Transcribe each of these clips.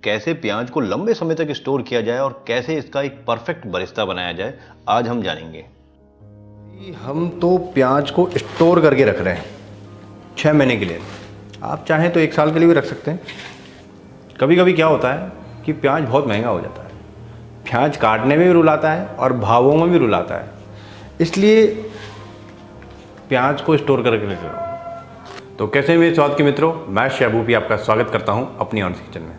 कैसे प्याज को लंबे समय तक स्टोर किया जाए और कैसे इसका एक परफेक्ट बरिस्ता बनाया जाए, आज हम जानेंगे। हम तो प्याज को स्टोर करके रख रहे हैं 6 महीने के लिए। आप चाहें तो 1 साल के लिए भी रख सकते हैं। कभी कभी क्या होता है कि प्याज बहुत महंगा हो जाता है, प्याज काटने में भी रुलाता है और भावों में भी रुलाता है, इसलिए प्याज को स्टोर करके रख रहा हूँ। तो कैसे मेरे स्वाद के मित्रों, मैं शहबूबी आपका स्वागत करता हूँ अपनी ऑनर्स किचन में।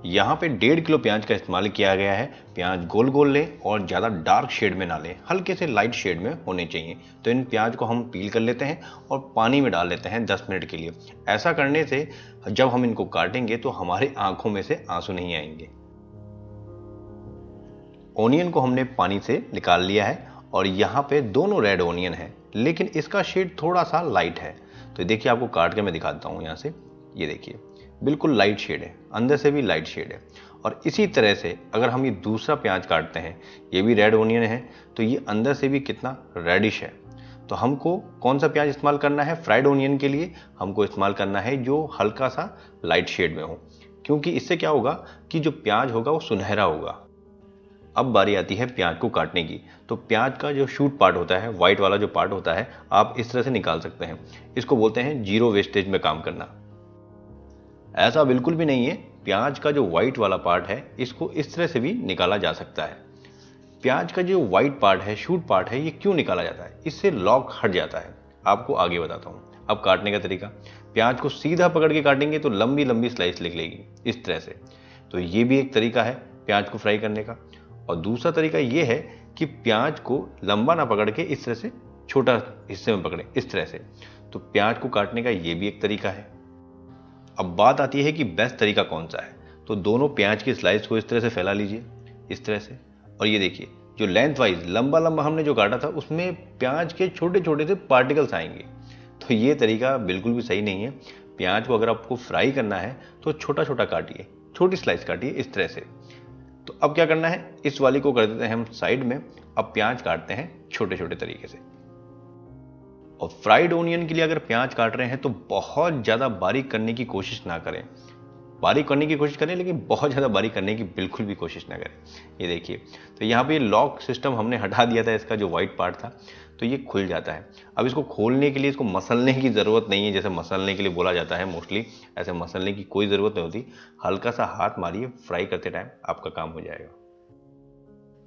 यहाँ पे 1.5 किलो प्याज का इस्तेमाल किया गया है। प्याज गोल गोल लें और ज़्यादा डार्क शेड में ना लें, हल्के से लाइट शेड में होने चाहिए। तो इन प्याज को हम पील कर लेते हैं और पानी में डाल लेते हैं 10 मिनट के लिए। ऐसा करने से जब हम इनको काटेंगे तो हमारे आंखों में से आंसू नहीं आएंगे। ओनियन को हमने पानी से निकाल लिया है और यहाँ पे दोनों रेड ओनियन है, लेकिन इसका शेड थोड़ा सा लाइट है। तो देखिए, आपको काट के मैं दिखाता हूँ। यहाँ से ये देखिए, बिल्कुल लाइट शेड है, अंदर से भी लाइट शेड है। और इसी तरह से अगर हम ये दूसरा प्याज काटते हैं, ये भी रेड ओनियन है, तो ये अंदर से भी कितना रेडिश है। तो हमको कौन सा प्याज इस्तेमाल करना है? फ्राइड ओनियन के लिए हमको इस्तेमाल करना है जो हल्का सा लाइट शेड में हो, क्योंकि इससे क्या होगा कि जो प्याज होगा वो सुनहरा होगा। अब बारी आती है प्याज को काटने की। तो प्याज का जो शूट पार्ट होता है, व्हाइट वाला जो पार्ट होता है, आप इस तरह से निकाल सकते हैं। इसको बोलते हैं जीरो वेस्टेज में काम करना। ऐसा बिल्कुल भी नहीं है। प्याज का जो व्हाइट वाला पार्ट है, इसको इस तरह से भी निकाला जा सकता है। प्याज का जो व्हाइट पार्ट है, शूट पार्ट है, ये क्यों निकाला जाता है? इससे लॉक हट जाता है। आपको आगे बताता हूं। अब काटने का तरीका, प्याज को सीधा पकड़ के काटेंगे तो लंबी लंबी स्लाइस निकलेगी इस तरह से। तो ये भी एक तरीका है प्याज को फ्राई करने का। और दूसरा तरीका ये है कि प्याज को लंबा ना पकड़ के इस तरह से छोटा हिस्से में पकड़े, इस तरह से। तो प्याज को काटने का ये भी एक तरीका है। अब बात आती है कि बेस्ट तरीका कौन सा है। तो दोनों प्याज की स्लाइस को इस तरह से फैला लीजिए, इस तरह से। और ये देखिए, जो लेंथ वाइज लंबा लंबा हमने जो काटा था, उसमें प्याज के छोटे छोटे से पार्टिकल्स आएंगे। तो ये तरीका बिल्कुल भी सही नहीं है। प्याज को अगर आपको फ्राई करना है तो छोटा छोटा काटिए, छोटी स्लाइस काटिए इस तरह से। तो अब क्या करना है, इस वाली को कर देते हैं हम साइड में। अब प्याज काटते हैं छोटे छोटे तरीके से। और फ्राइड ओनियन के लिए अगर प्याज काट रहे हैं तो बहुत ज्यादा बारीक करने की कोशिश ना करें। बारीक करने की कोशिश करें, लेकिन बहुत ज्यादा बारीक करने की बिल्कुल भी कोशिश ना करें। ये देखिए, तो यहाँ पे लॉक सिस्टम हमने हटा दिया था, इसका जो व्हाइट पार्ट था, तो ये खुल जाता है। अब इसको खोलने के लिए इसको मसलने की जरूरत नहीं है, जैसे मसलने के लिए बोला जाता है मोस्टली। ऐसे मसलने की कोई जरूरत नहीं होती। हल्का सा हाथ मारिए, फ्राई करते टाइम आपका काम हो जाएगा।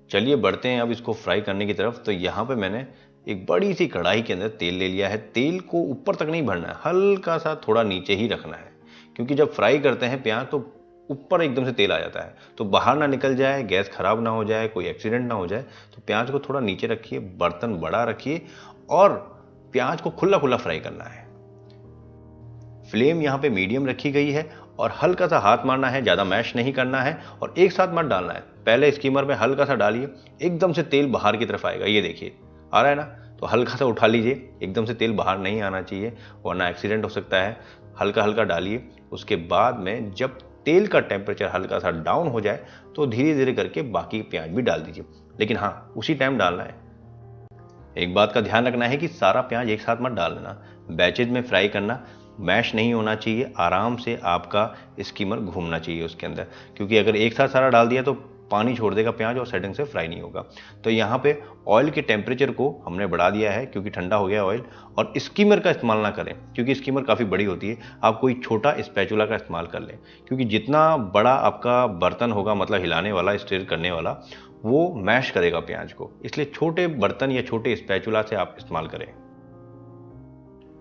चलिए बढ़ते हैं अब इसको फ्राई करने की तरफ। तो यहाँ पे मैंने एक बड़ी सी कढ़ाई के अंदर तेल ले लिया है। तेल को ऊपर तक नहीं भरना है, हल्का सा थोड़ा नीचे ही रखना है, क्योंकि जब फ्राई करते हैं प्याज तो ऊपर एकदम से तेल आ जाता है, तो बाहर ना निकल जाए, गैस खराब ना हो जाए, कोई एक्सीडेंट ना हो जाए। तो प्याज को थोड़ा नीचे रखिए, बर्तन बड़ा रखिए और प्याज को खुला खुला फ्राई करना है। फ्लेम यहाँ पे मीडियम रखी गई है और हल्का सा हाथ मारना है, ज्यादा मैश नहीं करना है और एक साथ मत डालना है। पहले स्कीमर में हल्का सा डालिए, एकदम से तेल बाहर की तरफ आएगा। ये देखिए आ रहा है ना, तो हल्का सा उठा लीजिए, एकदम से तेल बाहर नहीं आना चाहिए वरना एक्सीडेंट हो सकता है। हल्का हल्का डालिए। उसके बाद में जब तेल का टेम्परेचर हल्का सा डाउन हो जाए तो धीरे धीरे करके बाकी प्याज भी डाल दीजिए, लेकिन हाँ, उसी टाइम डालना है। एक बात का ध्यान रखना है कि सारा प्याज एक साथ मत डाल देना, बैचेज में फ्राई करना। मैश नहीं होना चाहिए, आराम से आपका स्कीमर घूमना चाहिए उसके अंदर, क्योंकि अगर एक साथ सारा डाल दिया तो पानी छोड़ देगा प्याज और सेटिंग से फ्राई नहीं होगा। तो यहाँ पे ऑयल के टेम्परेचर को हमने बढ़ा दिया है, क्योंकि ठंडा हो गया ऑयल। और स्कीमर का इस्तेमाल ना करें, क्योंकि स्कीमर काफ़ी बड़ी होती है। आप कोई छोटा स्पैचुला का इस्तेमाल कर लें, क्योंकि जितना बड़ा आपका बर्तन होगा, मतलब हिलाने वाला, स्टीर करने वाला, वो मैश करेगा प्याज को। इसलिए छोटे बर्तन या छोटे स्पैचुला से आप इस्तेमाल करें।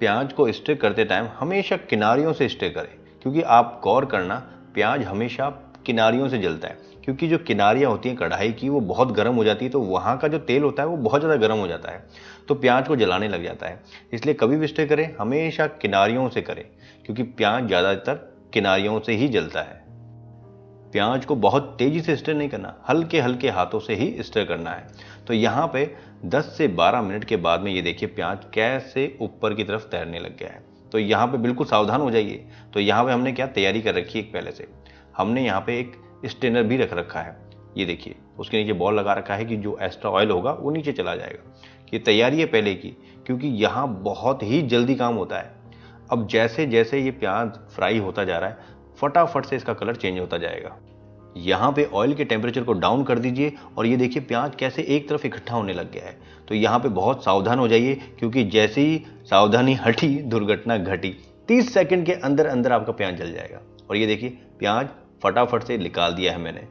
प्याज को स्टे करते टाइम हमेशा किनारियों से स्टे करें, क्योंकि आप गौर करना, प्याज हमेशा किनारियों से जलता है, क्योंकि जो किनारियां होती हैं कढ़ाई की वो बहुत गर्म हो जाती है, तो वहां का जो तेल होता है वो बहुत ज़्यादा गर्म हो जाता है, तो प्याज को जलाने लग जाता है। इसलिए कभी भी स्टे करें हमेशा किनारियों से करें, क्योंकि प्याज ज़्यादातर किनारियों से ही जलता है। प्याज को बहुत तेजी से स्टर नहीं करना, हल्के हल्के हाथों से ही स्टर करना है। तो यहाँ पे 10 से 12 मिनट के बाद में ये देखिए प्याज कैसे ऊपर की तरफ तैरने लग गया है। तो यहाँ पे बिल्कुल सावधान हो जाइए। तो यहाँ पे हमने क्या तैयारी कर रखी है, एक पहले से हमने यहाँ पे एक स्टेनर भी रख रखा है। ये देखिए, उसके नीचे बॉल लगा रखा है कि जो एक्स्ट्रा ऑयल होगा वो नीचे चला जाएगा। ये तैयारी है पहले की, क्योंकि यहाँ बहुत ही जल्दी काम होता है। अब जैसे जैसे ये प्याज फ्राई होता जा रहा है, फटाफट से इसका कलर चेंज होता जाएगा। यहाँ पे ऑयल के टेम्परेचर को डाउन कर दीजिए और ये देखिए प्याज कैसे एक तरफ इकट्ठा होने लग गया है। तो यहाँ पे बहुत सावधान हो जाइए, क्योंकि जैसे ही सावधानी हटी दुर्घटना घटी। 30 सेकंड के अंदर अंदर आपका प्याज जल जाएगा। और ये देखिए प्याज फटाफट से निकाल दिया है मैंने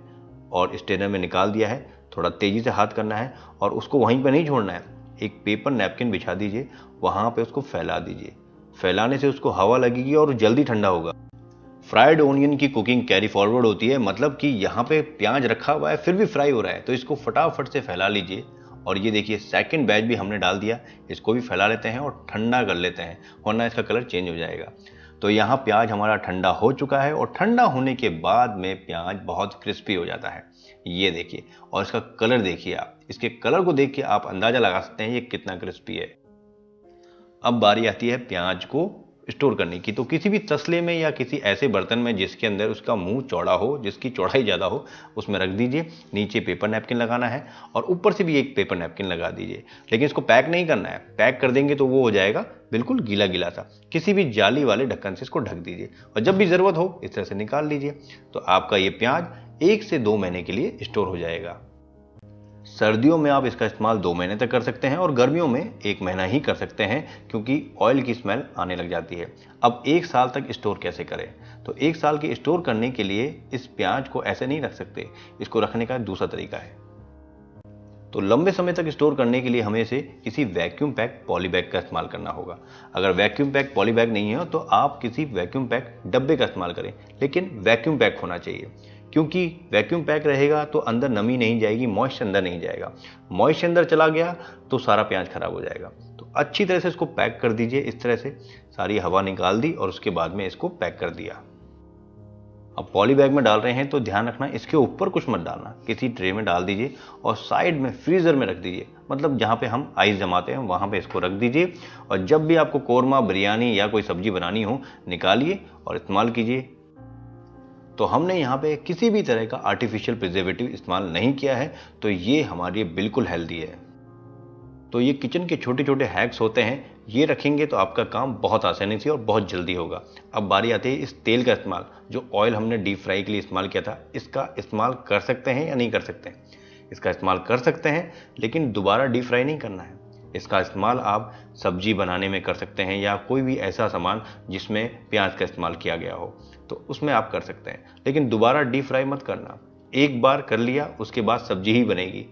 और स्ट्रेनर में निकाल दिया है। थोड़ा तेजी से हाथ करना है और उसको वहीं पर नहीं छोड़ना है। एक पेपर नैपकिन बिछा दीजिए, वहाँ पे उसको फैला दीजिए। फैलाने से उसको हवा लगेगी और जल्दी ठंडा होगा। फ्राइड ओनियन की कुकिंग कैरी फॉरवर्ड होती है, मतलब कि यहाँ पे प्याज रखा हुआ है फिर भी फ्राई हो रहा है, तो इसको फटाफट से फैला लीजिए। और ये देखिए सेकंड बैच भी हमने डाल दिया, इसको भी फैला लेते हैं और ठंडा कर लेते हैं, वरना इसका कलर चेंज हो जाएगा। तो यहाँ प्याज हमारा ठंडा हो चुका है और ठंडा होने के बाद में प्याज बहुत क्रिस्पी हो जाता है। ये देखिए, और इसका कलर देखिए आप, इसके कलर को देख के आप अंदाजा लगा सकते हैं ये कितना क्रिस्पी है। अब बारी आती है प्याज को स्टोर करने की। तो किसी भी तसले में या किसी ऐसे बर्तन में जिसके अंदर उसका मुंह चौड़ा हो, जिसकी चौड़ाई ज़्यादा हो, उसमें रख दीजिए। नीचे पेपर नैपकिन लगाना है और ऊपर से भी एक पेपर नैपकिन लगा दीजिए। लेकिन इसको पैक नहीं करना है, पैक कर देंगे तो वो हो जाएगा बिल्कुल गीला गीला सा। किसी भी जाली वाले ढक्कन से इसको ढक दीजिए और जब भी ज़रूरत हो इस तरह से निकाल लीजिए। तो आपका ये प्याज 1 से 2 महीने के लिए स्टोर हो जाएगा। सर्दियों में आप इसका इस्तेमाल 2 महीने तक कर सकते हैं और गर्मियों में 1 महीना ही कर सकते हैं, क्योंकि ऑयल की स्मेल आने लग जाती है। अब 1 साल तक स्टोर कैसे करें? तो 1 साल के स्टोर करने के लिए इस प्याज को ऐसे नहीं रख सकते, इसको रखने का दूसरा तरीका है। तो लंबे समय तक स्टोर करने के लिए हमें इसे किसी वैक्यूम पैक पॉली बैग का इस्तेमाल करना होगा। अगर वैक्यूम पैक पॉली बैग नहीं है तो आप किसी वैक्यूम पैक डब्बे का इस्तेमाल करें, लेकिन वैक्यूम पैक होना चाहिए, क्योंकि वैक्यूम पैक रहेगा तो अंदर नमी नहीं जाएगी, मॉइस्चर अंदर नहीं जाएगा। मॉइस्चर अंदर चला गया तो सारा प्याज खराब हो जाएगा। तो अच्छी तरह से इसको पैक कर दीजिए। इस तरह से सारी हवा निकाल दी और उसके बाद में इसको पैक कर दिया। अब पॉली बैग में डाल रहे हैं तो ध्यान रखना इसके ऊपर कुछ मत डालना, किसी ट्रे में डाल दीजिए और साइड में फ्रीजर में रख दीजिए, मतलब जहाँ पे हम आइस जमाते हैं वहाँ पे इसको रख दीजिए। और जब भी आपको कोरमा, बिरयानी या कोई सब्जी बनानी हो, निकालिए और इस्तेमाल कीजिए। तो हमने यहाँ पे किसी भी तरह का आर्टिफिशियल प्रिजर्वेटिव इस्तेमाल नहीं किया है, तो ये हमारे लिए बिल्कुल हेल्दी है। तो ये किचन के छोटे छोटे हैक्स होते हैं, ये रखेंगे तो आपका काम बहुत आसानी से और बहुत जल्दी होगा। अब बारी आती है इस तेल का इस्तेमाल। जो ऑयल हमने डीप फ्राई के लिए इस्तेमाल किया था, इसका इस्तेमाल कर सकते हैं या नहीं कर सकते हैं? इसका इस्तेमाल कर सकते हैं, लेकिन दोबारा डीप फ्राई नहीं करना है। इसका इस्तेमाल आप सब्जी बनाने में कर सकते हैं या कोई भी ऐसा सामान जिसमें प्याज का इस्तेमाल किया गया हो, तो उसमें आप कर सकते हैं। लेकिन दोबारा डीप फ्राई मत करना। एक बार कर लिया उसके बाद सब्जी ही बनेगी,